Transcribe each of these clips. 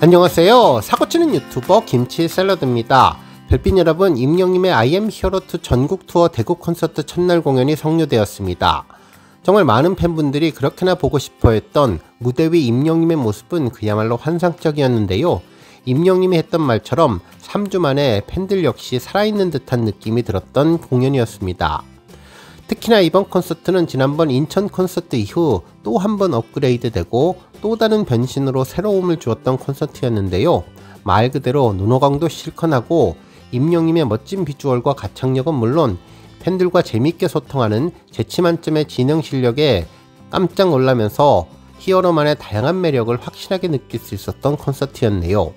안녕하세요. 사고치는 유튜버 김치샐러드입니다. 별빛 여러분, 임영님의 I am hero 2 전국 투어 대구 콘서트 첫날 공연이 성료되었습니다. 정말 많은 팬분들이 그렇게나 보고 싶어 했던 무대 위 임영님의 모습은 그야말로 환상적이었는데요. 임영님이 했던 말처럼 3주 만에 팬들 역시 살아있는 듯한 느낌이 들었던 공연이었습니다. 특히나 이번 콘서트는 지난번 인천 콘서트 이후 또 한 번 업그레이드되고 또 다른 변신으로 새로움을 주었던 콘서트였는데요. 말 그대로 눈호강도 실컷하고 임영님의 멋진 비주얼과 가창력은 물론 팬들과 재밌게 소통하는 재치만점의 진행 실력에 깜짝 놀라면서 히어로만의 다양한 매력을 확실하게 느낄 수 있었던 콘서트였네요.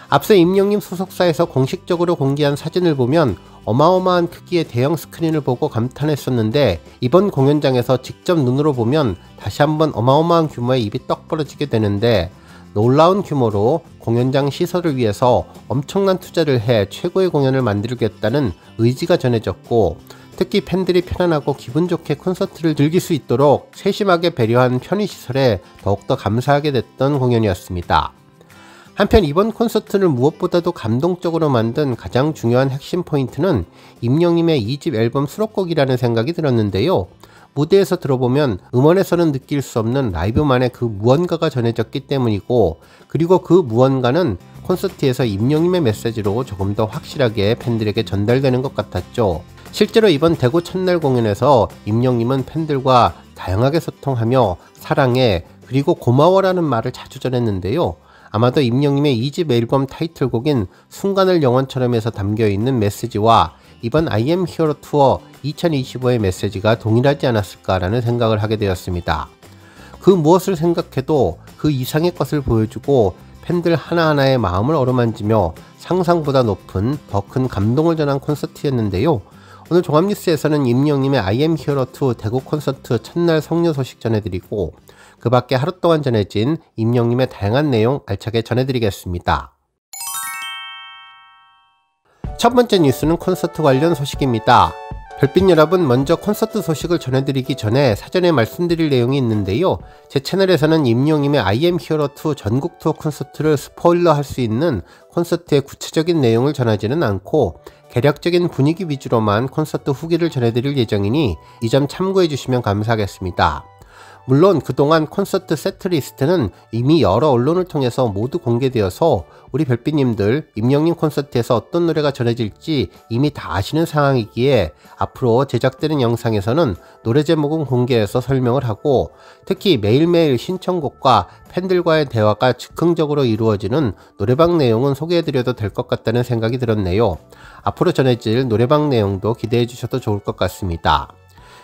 앞서 임영님 소속사에서 공식적으로 공개한 사진을 보면 어마어마한 크기의 대형 스크린을 보고 감탄했었는데, 이번 공연장에서 직접 눈으로 보면 다시 한번 어마어마한 규모의 입이 떡 벌어지게 되는데, 놀라운 규모로 공연장 시설을 위해서 엄청난 투자를 해 최고의 공연을 만들겠다는 의지가 전해졌고, 특히 팬들이 편안하고 기분 좋게 콘서트를 즐길 수 있도록 세심하게 배려한 편의시설에 더욱더 감사하게 됐던 공연이었습니다. 한편 이번 콘서트를 무엇보다도 감동적으로 만든 가장 중요한 핵심 포인트는 임영님의 2집 앨범 수록곡이라는 생각이 들었는데요. 무대에서 들어보면 음원에서는 느낄 수 없는 라이브만의 그 무언가가 전해졌기 때문이고, 그리고 그 무언가는 콘서트에서 임영님의 메시지로 조금 더 확실하게 팬들에게 전달되는 것 같았죠. 실제로 이번 대구 첫날 공연에서 임영님은 팬들과 다양하게 소통하며 사랑해 그리고 고마워라는 말을 자주 전했는데요. 아마도 임영님의 2집 앨범 타이틀곡인 순간을 영원처럼에서 담겨있는 메시지와 이번 I am hero 투어 2025의 메시지가 동일하지 않았을까라는 생각을 하게 되었습니다. 그 무엇을 생각해도 그 이상의 것을 보여주고 팬들 하나하나의 마음을 어루만지며 상상보다 높은 더 큰 감동을 전한 콘서트였는데요. 오늘 종합뉴스에서는 임영님의 I am hero 2 대구 콘서트 첫날 성료 소식 전해드리고, 그 밖에 하루 동안 전해진 임영님의 다양한 내용 알차게 전해드리겠습니다. 첫 번째 뉴스는 콘서트 관련 소식입니다. 별빛 여러분, 먼저 콘서트 소식을 전해드리기 전에 사전에 말씀드릴 내용이 있는데요. 제 채널에서는 임영님의 I am hero 2 전국 투어 콘서트를 스포일러 할 수 있는 콘서트의 구체적인 내용을 전하지는 않고 개략적인 분위기 위주로만 콘서트 후기를 전해드릴 예정이니 이 점 참고해 주시면 감사하겠습니다. 물론 그동안 콘서트 세트리스트는 이미 여러 언론을 통해서 모두 공개되어서 우리 별빛님들 임영님 콘서트에서 어떤 노래가 전해질지 이미 다 아시는 상황이기에 앞으로 제작되는 영상에서는 노래 제목은 공개해서 설명을 하고, 특히 매일매일 신청곡과 팬들과의 대화가 즉흥적으로 이루어지는 노래방 내용은 소개해드려도 될 것 같다는 생각이 들었네요. 앞으로 전해질 노래방 내용도 기대해 주셔도 좋을 것 같습니다.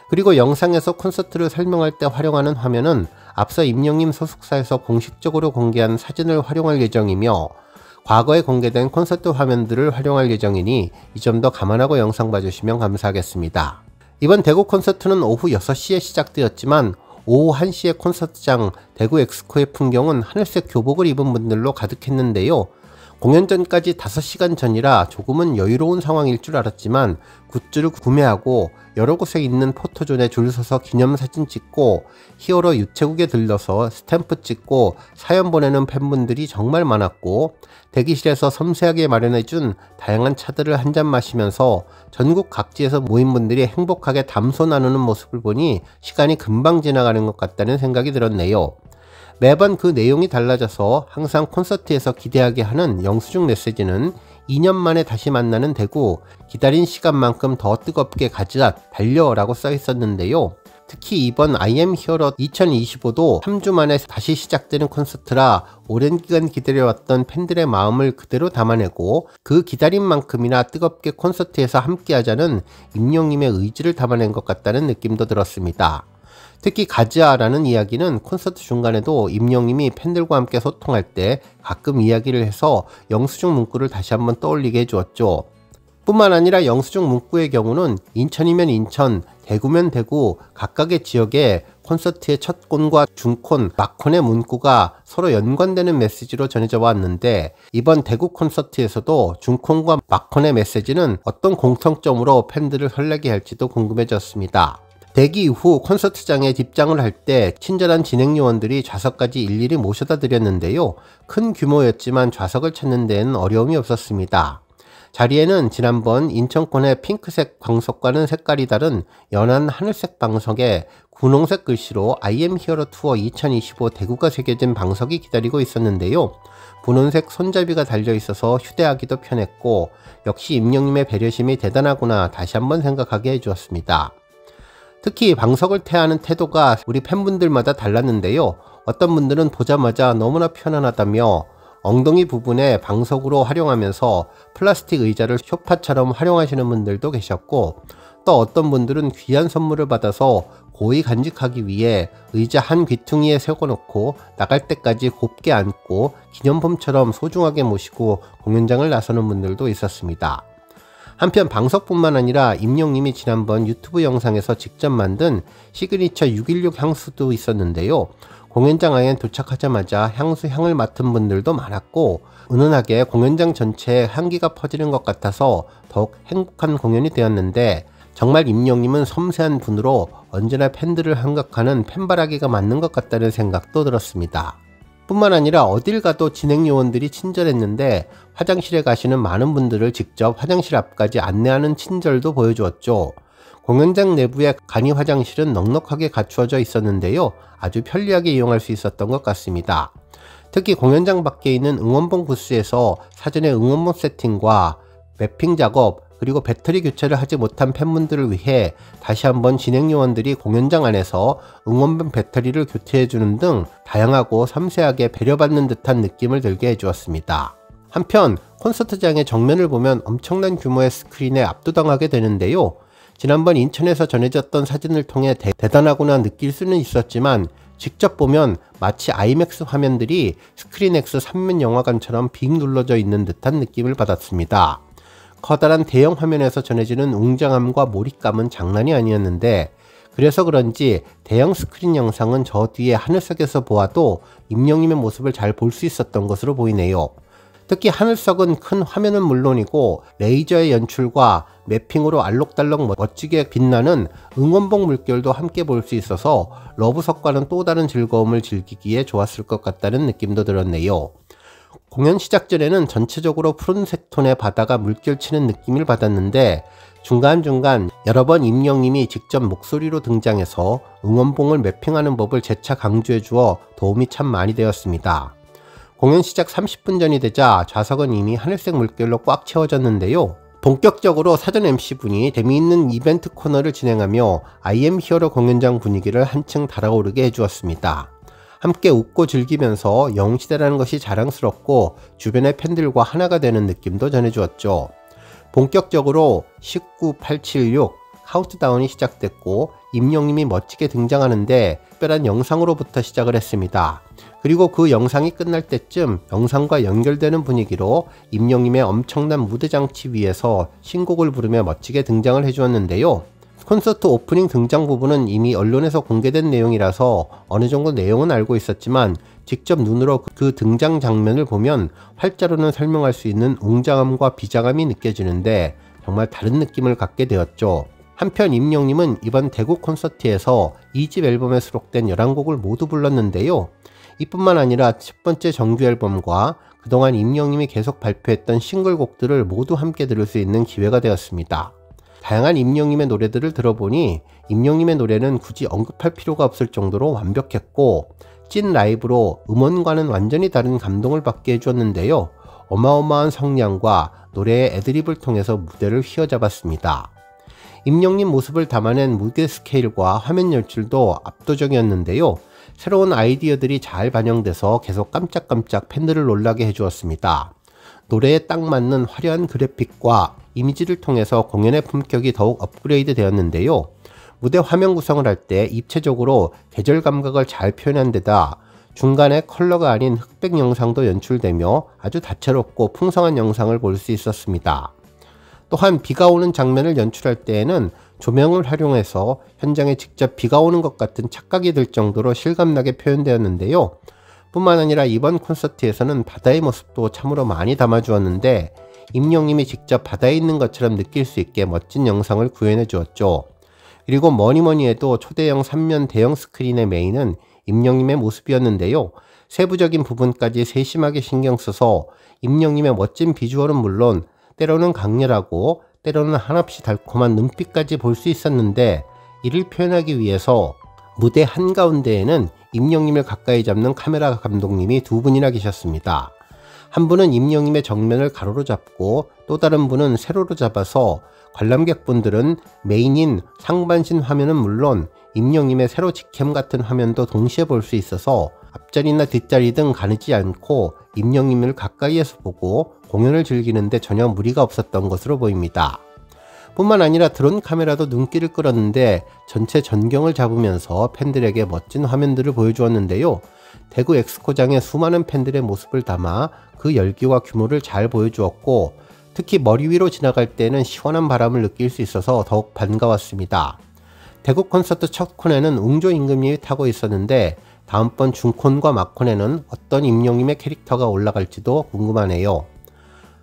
그리고 영상에서 콘서트를 설명할 때 활용하는 화면은 앞서 임영님 소속사에서 공식적으로 공개한 사진을 활용할 예정이며, 과거에 공개된 콘서트 화면들을 활용할 예정이니 이 점도 감안하고 영상 봐주시면 감사하겠습니다. 이번 대구 콘서트는 오후 6시에 시작되었지만 오후 1시에 콘서트장 대구 엑스코의 풍경은 하늘색 교복을 입은 분들로 가득했는데요. 공연 전까지 5시간 전이라 조금은 여유로운 상황일 줄 알았지만 굿즈를 구매하고 여러 곳에 있는 포토존에 줄 서서 기념사진 찍고 히어로 유채국에 들러서 스탬프 찍고 사연 보내는 팬분들이 정말 많았고, 대기실에서 섬세하게 마련해준 다양한 차들을 한잔 마시면서 전국 각지에서 모인 분들이 행복하게 담소 나누는 모습을 보니 시간이 금방 지나가는 것 같다는 생각이 들었네요. 매번 그 내용이 달라져서 항상 콘서트에서 기대하게 하는 영수증 메시지는 2년 만에 다시 만나는 대구, 기다린 시간만큼 더 뜨겁게 가자, 달려라고 써 있었는데요. 특히 이번 I am hero 2025도 3주 만에 다시 시작되는 콘서트라 오랜 기간 기다려왔던 팬들의 마음을 그대로 담아내고 그 기다린 만큼이나 뜨겁게 콘서트에서 함께하자는 임영님의 의지를 담아낸 것 같다는 느낌도 들었습니다. 특히 가즈아라는 이야기는 콘서트 중간에도 임영님이 팬들과 함께 소통할 때 가끔 이야기를 해서 영수증 문구를 다시 한번 떠올리게 해주었죠. 뿐만 아니라 영수증 문구의 경우는 인천이면 인천, 대구면 대구 각각의 지역에 콘서트의 첫 콘과 중콘, 막콘의 문구가 서로 연관되는 메시지로 전해져 왔는데, 이번 대구 콘서트에서도 중콘과 막콘의 메시지는 어떤 공통점으로 팬들을 설레게 할지도 궁금해졌습니다. 대기 이후 콘서트장에 입장을 할 때 친절한 진행 요원들이 좌석까지 일일이 모셔다 드렸는데요. 큰 규모였지만 좌석을 찾는 데는 어려움이 없었습니다. 자리에는 지난번 인천권의 핑크색 방석과는 색깔이 다른 연한 하늘색 방석에 분홍색 글씨로 I am hero 투어 2025 대구가 새겨진 방석이 기다리고 있었는데요. 분홍색 손잡이가 달려 있어서 휴대하기도 편했고 역시 임영님의 배려심이 대단하구나 다시 한번 생각하게 해주었습니다. 특히 방석을 태하는 태도가 우리 팬분들마다 달랐는데요. 어떤 분들은 보자마자 너무나 편안하다며 엉덩이 부분에 방석으로 활용하면서 플라스틱 의자를 소파처럼 활용하시는 분들도 계셨고, 또 어떤 분들은 귀한 선물을 받아서 고이 간직하기 위해 의자 한 귀퉁이에 세워놓고 나갈 때까지 곱게 안고 기념품처럼 소중하게 모시고 공연장을 나서는 분들도 있었습니다. 한편 방석뿐만 아니라 임영님이 지난번 유튜브 영상에서 직접 만든 시그니처 616 향수도 있었는데요. 공연장 안에 도착하자마자 향수 향을 맡은 분들도 많았고 은은하게 공연장 전체에 향기가 퍼지는 것 같아서 더욱 행복한 공연이 되었는데, 정말 임영님은 섬세한 분으로 언제나 팬들을 함각하는 팬바라기가 맞는 것 같다는 생각도 들었습니다. 뿐만 아니라 어딜 가도 진행 요원들이 친절했는데 화장실에 가시는 많은 분들을 직접 화장실 앞까지 안내하는 친절도 보여주었죠. 공연장 내부의 간이 화장실은 넉넉하게 갖추어져 있었는데요. 아주 편리하게 이용할 수 있었던 것 같습니다. 특히 공연장 밖에 있는 응원봉 부스에서 사전에 응원봉 세팅과 매핑 작업, 그리고 배터리 교체를 하지 못한 팬분들을 위해 다시 한번 진행 요원들이 공연장 안에서 응원봉 배터리를 교체해주는 등 다양하고 섬세하게 배려받는 듯한 느낌을 들게 해주었습니다. 한편 콘서트장의 정면을 보면 엄청난 규모의 스크린에 압도당하게 되는데요. 지난번 인천에서 전해졌던 사진을 통해 대단하구나 느낄 수는 있었지만 직접 보면 마치 아이맥스 화면들이 스크린X 3면 영화관처럼 빙 눌러져 있는 듯한 느낌을 받았습니다. 커다란 대형 화면에서 전해지는 웅장함과 몰입감은 장난이 아니었는데, 그래서 그런지 대형 스크린 영상은 저 뒤에 하늘석에서 보아도 임영님의 모습을 잘 볼 수 있었던 것으로 보이네요. 특히 하늘석은 큰 화면은 물론이고 레이저의 연출과 매핑으로 알록달록 멋지게 빛나는 응원봉 물결도 함께 볼 수 있어서 러브석과는 또 다른 즐거움을 즐기기에 좋았을 것 같다는 느낌도 들었네요. 공연 시작 전에는 전체적으로 푸른색 톤의 바다가 물결치는 느낌을 받았는데 중간중간 여러 번 임영님이 직접 목소리로 등장해서 응원봉을 매핑하는 법을 재차 강조해 주어 도움이 참 많이 되었습니다. 공연 시작 30분 전이 되자 좌석은 이미 하늘색 물결로 꽉 채워졌는데요. 본격적으로 사전 MC분이 재미있는 이벤트 코너를 진행하며 I am hero 공연장 분위기를 한층 달아오르게 해주었습니다. 함께 웃고 즐기면서 영웅시대라는 것이 자랑스럽고 주변의 팬들과 하나가 되는 느낌도 전해주었죠. 본격적으로 19, 876 카운트다운이 시작됐고 임영님이 멋지게 등장하는데 특별한 영상으로부터 시작을 했습니다. 그리고 그 영상이 끝날 때쯤 영상과 연결되는 분위기로 임영님의 엄청난 무대장치 위에서 신곡을 부르며 멋지게 등장을 해주었는데요. 콘서트 오프닝 등장 부분은 이미 언론에서 공개된 내용이라서 어느 정도 내용은 알고 있었지만 직접 눈으로 그 등장 장면을 보면 활자로는 설명할 수 있는 웅장함과 비장함이 느껴지는데 정말 다른 느낌을 갖게 되었죠. 한편 임영님은 이번 대구 콘서트에서 2집 앨범에 수록된 11곡을 모두 불렀는데요. 이뿐만 아니라 첫 번째 정규 앨범과 그동안 임영님이 계속 발표했던 싱글곡들을 모두 함께 들을 수 있는 기회가 되었습니다. 다양한 임영님의 노래들을 들어보니 임영님의 노래는 굳이 언급할 필요가 없을 정도로 완벽했고 찐 라이브로 음원과는 완전히 다른 감동을 받게 해주었는데요. 어마어마한 성량과 노래의 애드립을 통해서 무대를 휘어잡았습니다. 임영님 모습을 담아낸 무대 스케일과 화면 연출도 압도적이었는데요. 새로운 아이디어들이 잘 반영돼서 계속 깜짝깜짝 팬들을 놀라게 해주었습니다. 노래에 딱 맞는 화려한 그래픽과 이미지를 통해서 공연의 품격이 더욱 업그레이드 되었는데요. 무대 화면 구성을 할 때 입체적으로 계절 감각을 잘 표현한 데다 중간에 컬러가 아닌 흑백 영상도 연출되며 아주 다채롭고 풍성한 영상을 볼 수 있었습니다. 또한 비가 오는 장면을 연출할 때에는 조명을 활용해서 현장에 직접 비가 오는 것 같은 착각이 들 정도로 실감나게 표현되었는데요. 뿐만 아니라 이번 콘서트에서는 바다의 모습도 참으로 많이 담아주었는데 임영님이 직접 바다에 있는 것처럼 느낄 수 있게 멋진 영상을 구현해 주었죠. 그리고 뭐니뭐니 해도 초대형 3면 대형 스크린의 메인은 임영님의 모습이었는데요. 세부적인 부분까지 세심하게 신경 써서 임영님의 멋진 비주얼은 물론 때로는 강렬하고 때로는 한없이 달콤한 눈빛까지 볼 수 있었는데, 이를 표현하기 위해서 무대 한가운데에는 임영님을 가까이 잡는 카메라 감독님이 두 분이나 계셨습니다. 한 분은 임영님의 정면을 가로로 잡고 또 다른 분은 세로로 잡아서 관람객분들은 메인인 상반신 화면은 물론 임영님의 세로 직캠 같은 화면도 동시에 볼 수 있어서 앞자리나 뒷자리 등 가리지 않고 임영님을 가까이에서 보고 공연을 즐기는데 전혀 무리가 없었던 것으로 보입니다. 뿐만 아니라 드론 카메라도 눈길을 끌었는데 전체 전경을 잡으면서 팬들에게 멋진 화면들을 보여주었는데요. 대구 엑스코장의 수많은 팬들의 모습을 담아 그 열기와 규모를 잘 보여주었고, 특히 머리 위로 지나갈 때는 시원한 바람을 느낄 수 있어서 더욱 반가웠습니다. 대구 콘서트 첫 콘에는 웅조 임금님이 타고 있었는데 다음번 중콘과 막콘에는 어떤 임영님의 캐릭터가 올라갈지도 궁금하네요.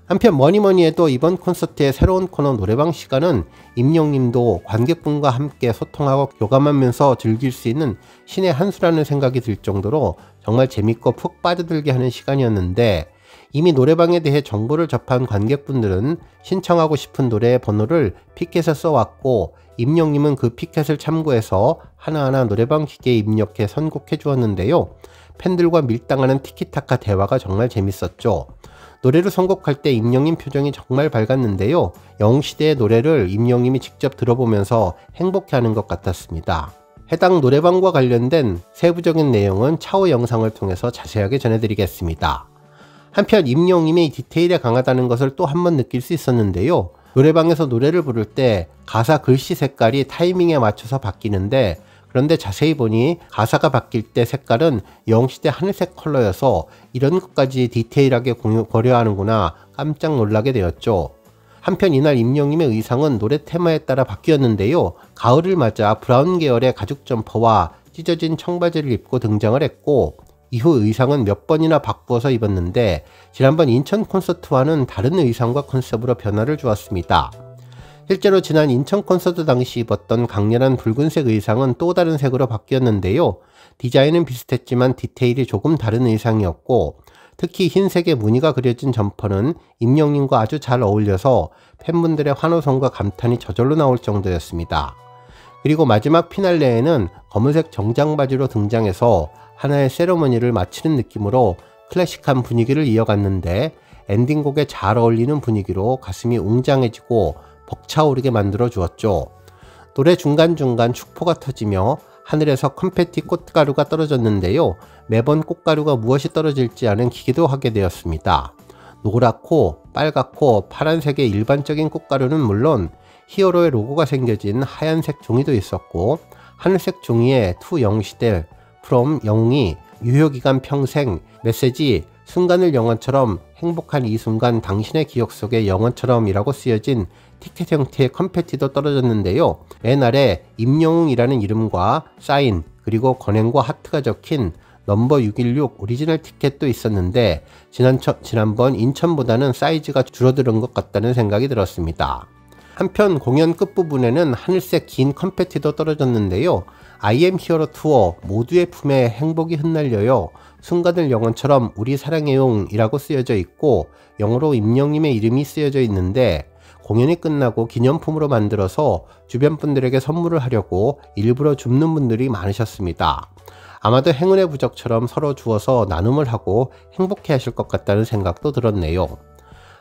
한편 뭐니뭐니 해도 이번 콘서트의 새로운 코너 노래방 시간은 임영님도 관객분과 함께 소통하고 교감하면서 즐길 수 있는 신의 한 수라는 생각이 들 정도로 정말 재밌고 푹 빠져들게 하는 시간이었는데, 이미 노래방에 대해 정보를 접한 관객분들은 신청하고 싶은 노래의 번호를 피켓에 써왔고, 임영님은 그 피켓을 참고해서 하나하나 노래방 기계에 입력해 선곡해 주었는데요. 팬들과 밀당하는 티키타카 대화가 정말 재밌었죠. 노래를 선곡할 때 임영님 표정이 정말 밝았는데요. 영웅시대의 노래를 임영님이 직접 들어보면서 행복해하는 것 같았습니다. 해당 노래방과 관련된 세부적인 내용은 차후 영상을 통해서 자세하게 전해드리겠습니다. 한편 임영님이 디테일에 강하다는 것을 또 한 번 느낄 수 있었는데요. 노래방에서 노래를 부를 때 가사 글씨 색깔이 타이밍에 맞춰서 바뀌는데, 그런데 자세히 보니 가사가 바뀔 때 색깔은 영웅시대 하늘색 컬러여서 이런 것까지 디테일하게 고려하는구나 깜짝 놀라게 되었죠. 한편 이날 임영님의 의상은 노래 테마에 따라 바뀌었는데요. 가을을 맞아 브라운 계열의 가죽 점퍼와 찢어진 청바지를 입고 등장을 했고, 이후 의상은 몇 번이나 바꾸어서 입었는데 지난번 인천 콘서트와는 다른 의상과 컨셉으로 변화를 주었습니다. 실제로 지난 인천 콘서트 당시 입었던 강렬한 붉은색 의상은 또 다른 색으로 바뀌었는데요. 디자인은 비슷했지만 디테일이 조금 다른 의상이었고, 특히 흰색의 무늬가 그려진 점퍼는 임영님과 아주 잘 어울려서 팬분들의 환호성과 감탄이 저절로 나올 정도였습니다. 그리고 마지막 피날레에는 검은색 정장 바지로 등장해서 하나의 세레머니를 마치는 느낌으로 클래식한 분위기를 이어갔는데, 엔딩곡에 잘 어울리는 분위기로 가슴이 웅장해지고 벅차오르게 만들어 주었죠. 노래 중간중간 축포가 터지며 하늘에서 컴패티 꽃가루가 떨어졌는데요. 매번 꽃가루가 무엇이 떨어질지 아는 기대도 하게 되었습니다. 노랗고 빨갛고 파란색의 일반적인 꽃가루는 물론 히어로의 로고가 새겨진 하얀색 종이도 있었고, 하늘색 종이에 투 영웅시대, from 영웅이 유효기간 평생, 메시지 순간을 영원처럼, 행복한 이 순간 당신의 기억 속에 영원처럼 이라고 쓰여진 티켓 형태의 컴패티도 떨어졌는데요. 맨 아래 임영웅이라는 이름과 사인, 그리고 건행과 하트가 적힌 넘버 616 오리지널 티켓도 있었는데 지난번 인천보다는 사이즈가 줄어든 것 같다는 생각이 들었습니다. 한편 공연 끝부분에는 하늘색 긴 컴패티도 떨어졌는데요. I am 히어로 투어, 모두의 품에 행복이 흩날려요, 순간을 영원처럼 우리 사랑해용 이라고 쓰여져 있고, 영어로 임영님의 이름이 쓰여져 있는데, 공연이 끝나고 기념품으로 만들어서 주변 분들에게 선물을 하려고 일부러 줍는 분들이 많으셨습니다. 아마도 행운의 부적처럼 서로 주어서 나눔을 하고 행복해 하실 것 같다는 생각도 들었네요.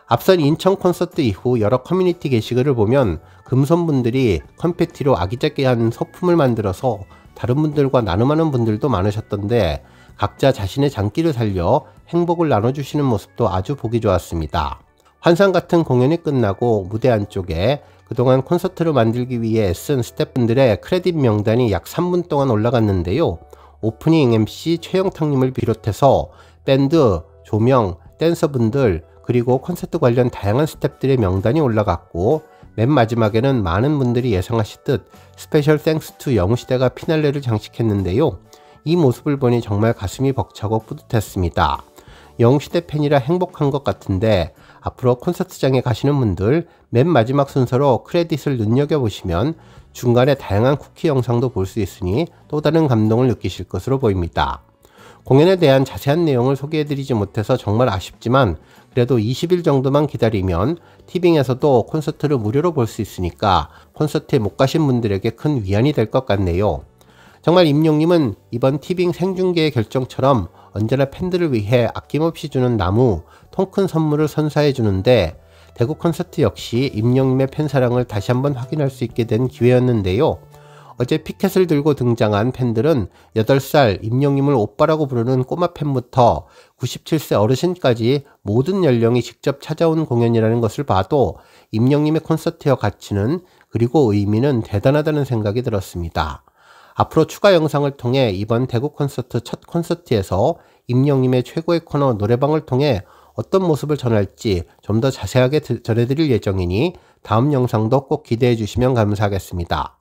앞선 인천 콘서트 이후 여러 커뮤니티 게시글을 보면 금손분들이 컴패티로 아기자기한 소품을 만들어서 다른 분들과 나눔하는 분들도 많으셨던데, 각자 자신의 장기를 살려 행복을 나눠주시는 모습도 아주 보기 좋았습니다. 환상 같은 공연이 끝나고 무대 안쪽에 그동안 콘서트를 만들기 위해 애쓴 스태프분들의 크레딧 명단이 약 3분 동안 올라갔는데요. 오프닝 MC 최영탁님을 비롯해서 밴드, 조명, 댄서분들, 그리고 콘서트 관련 다양한 스태프들의 명단이 올라갔고, 맨 마지막에는 많은 분들이 예상하시듯 스페셜 땡스 투 영웅시대가 피날레를 장식했는데요. 이 모습을 보니 정말 가슴이 벅차고 뿌듯했습니다. 영웅시대 팬이라 행복한 것 같은데 앞으로 콘서트장에 가시는 분들 맨 마지막 순서로 크레딧을 눈여겨보시면 중간에 다양한 쿠키 영상도 볼 수 있으니 또 다른 감동을 느끼실 것으로 보입니다. 공연에 대한 자세한 내용을 소개해드리지 못해서 정말 아쉽지만 그래도 20일 정도만 기다리면 티빙에서도 콘서트를 무료로 볼 수 있으니까 콘서트에 못 가신 분들에게 큰 위안이 될 것 같네요. 정말 임영님은 이번 티빙 생중계의 결정처럼 언제나 팬들을 위해 아낌없이 주는 나무, 통큰 선물을 선사해 주는데 대구 콘서트 역시 임영님의 팬사랑을 다시 한번 확인할 수 있게 된 기회였는데요. 어제 피켓을 들고 등장한 팬들은 8살 임영님을 오빠라고 부르는 꼬마 팬부터 97세 어르신까지 모든 연령이 직접 찾아온 공연이라는 것을 봐도 임영님의 콘서트의 가치는 그리고 의미는 대단하다는 생각이 들었습니다. 앞으로 추가 영상을 통해 이번 대구 콘서트 첫 콘서트에서 임영님의 최고의 코너 노래방을 통해 어떤 모습을 전할지 좀 더 자세하게 전해드릴 예정이니 다음 영상도 꼭 기대해 주시면 감사하겠습니다.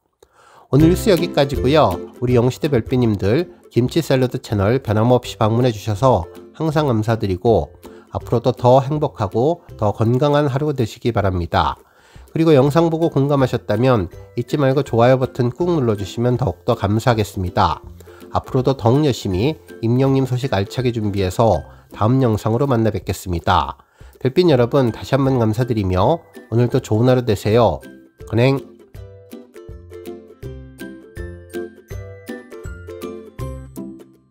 오늘 뉴스 여기까지고요. 우리 영웅시대 별빛님들 김치 샐러드 채널 변함없이 방문해 주셔서 항상 감사드리고 앞으로도 더 행복하고 더 건강한 하루 되시기 바랍니다. 그리고 영상 보고 공감하셨다면 잊지 말고 좋아요 버튼 꾹 눌러주시면 더욱더 감사하겠습니다. 앞으로도 더욱 열심히 임영님 소식 알차게 준비해서 다음 영상으로 만나 뵙겠습니다. 별빛 여러분 다시 한번 감사드리며 오늘도 좋은 하루 되세요. 건행.